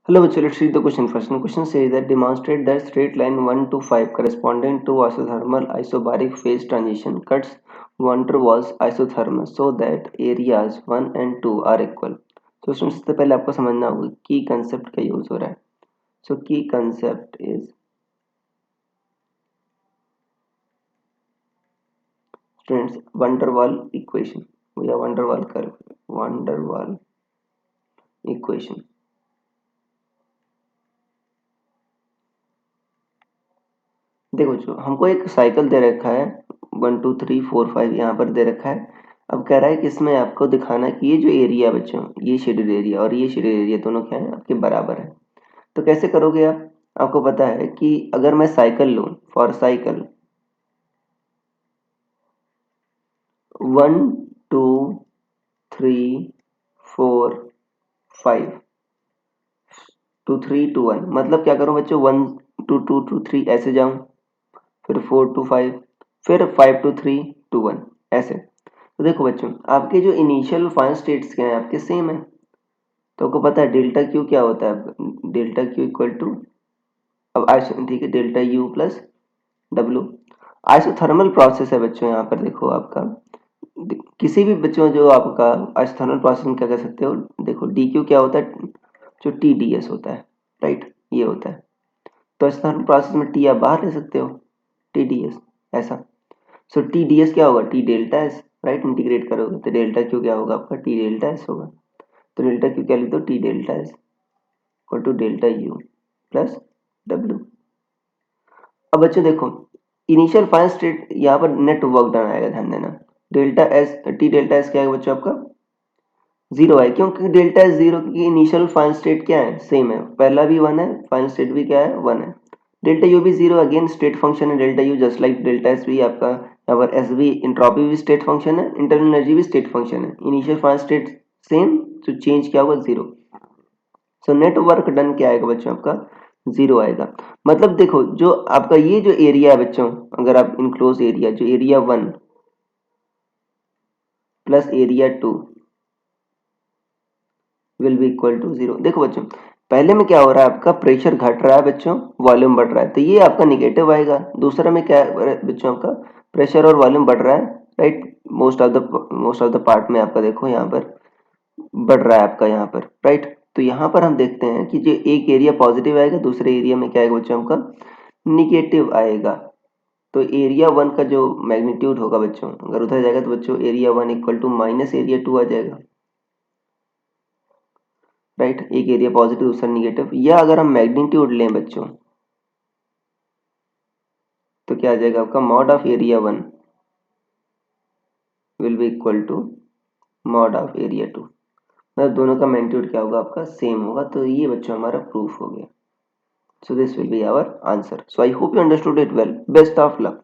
Hello, bachcho, let's read the question first. The question says that demonstrate that straight line 1 to 5 corresponding to isothermal isobaric phase transition cuts van der Waals isothermal so that areas 1 and 2 are equal. So students, सबसे पहले आपको समझना होगा की concept का use हो रहा है. So की concept is students van der Waal equation या van der Waal curve, van der Waal equation. देखो जो हमको एक साइकिल दे रखा है 1 2 3 4 5 यहाँ पर दे रखा है. अब कह रहा है कि इसमें आपको दिखाना है कि ये जो एरिया बच्चों ये शेडेड एरिया और ये शेडेड एरिया दोनों क्या है आपके बराबर है. तो कैसे करोगे आप? आपको पता है कि अगर मैं साइकिल लूँ फॉर साइकिल 1 2 3 4 5 2 3 2 1 मतलब क्या करूँ बच्चों 1 2 2 2 3 ऐसे जाऊँ, फिर 4 2 5, फिर 5 2 3 2 1 ऐसे. तो देखो बच्चों आपके जो इनिशियल फाइनल स्टेट्स क्या है आपके सेम है. तो आपको पता है डेल्टा क्यू क्या होता है. डेल्टा क्यू इक्वल टू अब आइसो ठीक है delta U plus W. Isothermal process है बच्चों. यहाँ पर देखो आपका किसी भी बच्चों जो आपका आइसोथर्मल प्रोसेस में क्या कर सकते हो. देखो डी क्यू क्या होता है जो टी डी एस होता है राइट ये होता है. तो आइसोथर्मल प्रोसेस में टी आप बाहर ले सकते हो टी डी एस ऐसा. सो टी डी एस क्या होगा T delta S right. Integrate करोगे तो डेल्टा क्यू क्या होगा आपका टी डेल्टा एस होगा. तो डेल्टा क्यू क्या लिख दो T delta S equal to delta U plus W. अब बच्चों देखो इनिशियल फाइनल स्टेट यहाँ पर नेट वर्क डन आएगा ध्यान देना. Delta S T delta S क्या है बच्चों आपका जीरो है क्योंकि डेल्टा एस जीरो की इनिशियल फाइनल स्टेट क्या है सेम है. पहला भी वन है फाइनल स्टेट भी क्या है वन है. डेल्टा यू भी जीरो अगेन स्टेट फंक्शन है delta U just like delta S भी आपका यहाँ पर एस भी इंट्रोपी भी स्टेट फंक्शन है इंटरनल एनर्जी भी स्टेट फंक्शन है. इनिशियल फाइनल स्टेट सेम तो चेंज क्या होगा zero. So net work done क्या आएगा बच्चों आपका जीरो आएगा. मतलब देखो जो आपका ये जो एरिया है बच्चों अगर आप इनक्लोज एरिया जो area 1 plus area 2 will be equal to zero. देखो बच्चों पहले में क्या हो रहा है आपका प्रेशर घट रहा है बच्चों वॉल्यूम बढ़ रहा है तो ये आपका निगेटिव आएगा. दूसरा में क्या है बच्चों आपका प्रेशर और वॉल्यूम बढ़ रहा है right. Most of the part में आपका देखो यहाँ पर बढ़ रहा है आपका यहाँ पर राइट. तो यहाँ पर हम देखते हैं कि जो एक एरिया पॉजिटिव आएगा दूसरे एरिया में क्या आएगा बच्चों आपका निगेटिव आएगा. तो एरिया 1 का जो मैग्नीट्यूड होगा बच्चों अगर उधर जाएगा तो बच्चों area 1 equal to minus area 2 आ जाएगा राइट. एक एरिया पॉजिटिव दूसरा निगेटिव. या अगर हम मैग्नीट्यूड लें बच्चों तो क्या आ जाएगा आपका mod of area 1 will be equal to mod of area 2. मतलब दोनों का मैग्नीट्यूड क्या होगा आपका सेम होगा. तो ये बच्चों हमारा प्रूफ हो गया. So this will be our answer. So I hope you understood it well. Best of luck.